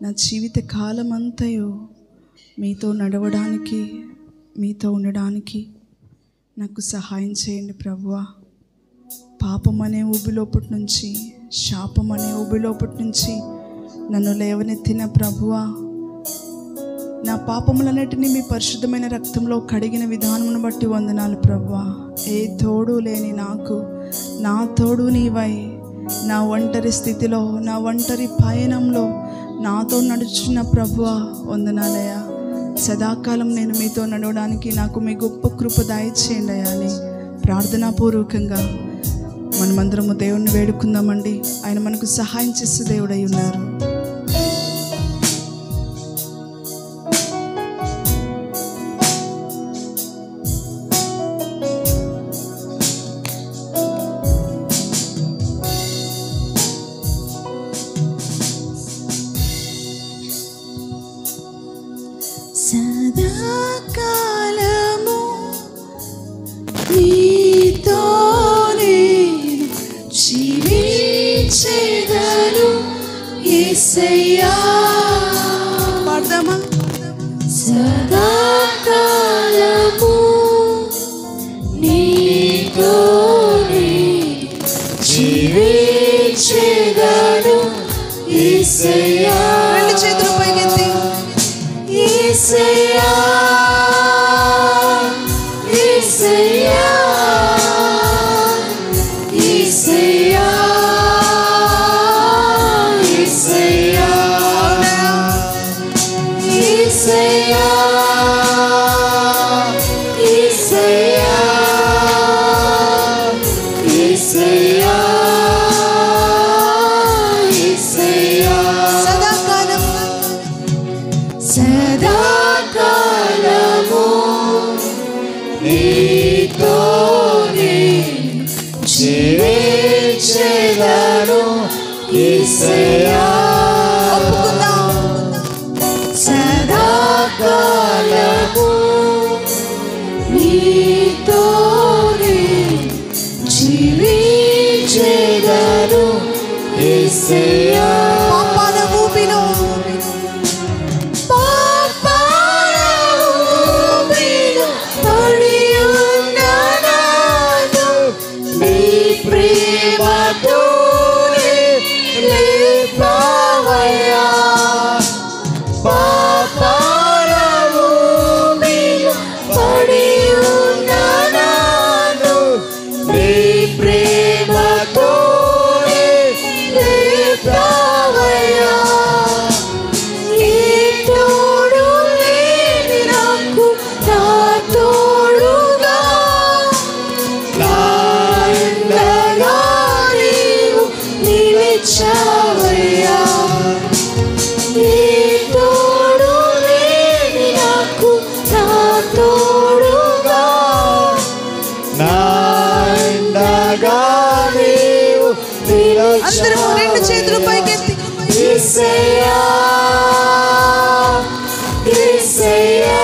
నా జీవిత కాలం అంతయు మీతో నడవడానికి, మీతో ఉండడానికి నాకు సహాయం చేయండి ప్రభువా. పాపం అనే ఊబిలోపటి నుంచి, శాపం అనే ఊబిలోపటి నుంచి నన్ను లేవనెత్తిన ప్రభువా, నా పాపములన్నిటినీ మీ పరిశుద్ధమైన రక్తంలో కడిగిన విధానమును బట్టి వందనాలు ప్రభువా. ఏ తోడు లేని నాకు నా తోడు నీవై, నా ఒంటరి స్థితిలో, నా ఒంటరి పయనంలో నాతో నడుచున్న ప్రభువా వందనాలయ్యా. సదాకాలం నేను మీతో నడవడానికి నాకు మీ గొప్ప కృప దయచేయండి అయ్యా అని ప్రార్థనాపూర్వకంగా మనమందరము దేవుణ్ణి వేడుకుందామండి. ఆయన మనకు సహాయం చేసే దేవుడై ఉన్నారు. సదాకాలము నీతోనే జీవించెదను యేసయ్యా. పాడదామా? సదాకాలము నీతోనే జీవించెదను యేసయ్యా. రెండు చేతులు పైకెత్తి యేసయ్యా, యేసయ్యా, యేసయ్యా, యేసయ్యా, యేసయ్యా, యేసయ్యా, యేసయ్యా, యేసయ్యా. సదాకాలము నీతోనే జీవించెదను యేసయ్యా. సదాకాలము నీతోనే జీవించెదను యేసయ్యా. పాపాల ఊబిలో అందరూ రెండు చేతులు పైకెత్తి యేసయ్యా, యేసయ్యా,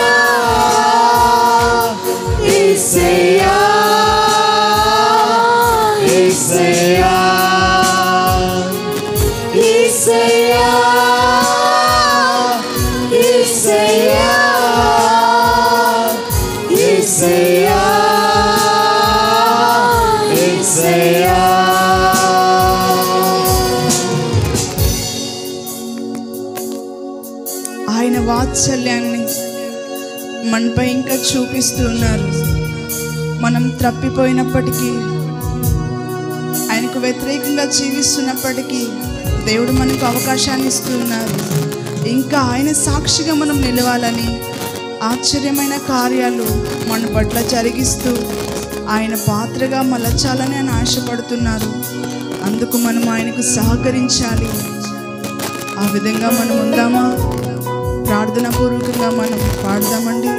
యేసయ్యా, యేసయ్యా, యేసయ్యా, యేసయ్యా, యేసయ్యా, యేసయ్యా. ఆయన వాత్సల్యాన్ని మనపై ఇంకా చూపిస్తూ ఉన్నారు. మనం తప్పిపోయినప్పటికీ, ఆయనకు వ్యతిరేకంగా జీవిస్తున్నప్పటికీ దేవుడు మనకు అవకాశాన్ని ఇస్తూ ఉన్నారు. ఇంకా ఆయన సాక్షిగా మనం నిలవాలని, ఆశ్చర్యమైన కార్యాలు మన పట్ల జరిగిస్తూ ఆయన పాత్రగా మలచాలని ఆయన ఆశపడుతున్నారు. అందుకు మనం ఆయనకు సహకరించాలి. ఆ విధంగా మనం ఉందామా? ప్రార్థనాపూర్వకంగా మనం పాడదామండి.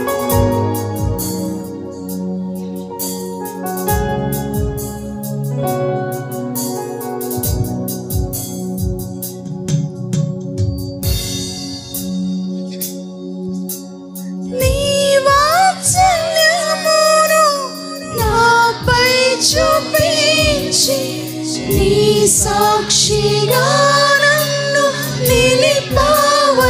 నీ వాత్సల్యమును నాపై చూపించి నీ సాక్షిగా నన్ను నిలిపావయ్యా.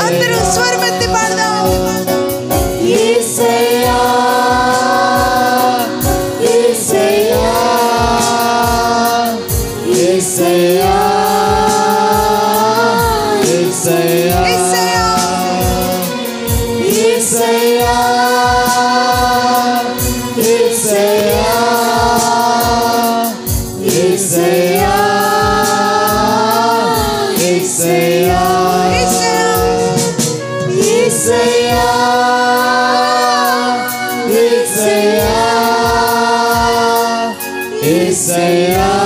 అందరూ స్వరమెత్తి పాడదాం. Isaiah,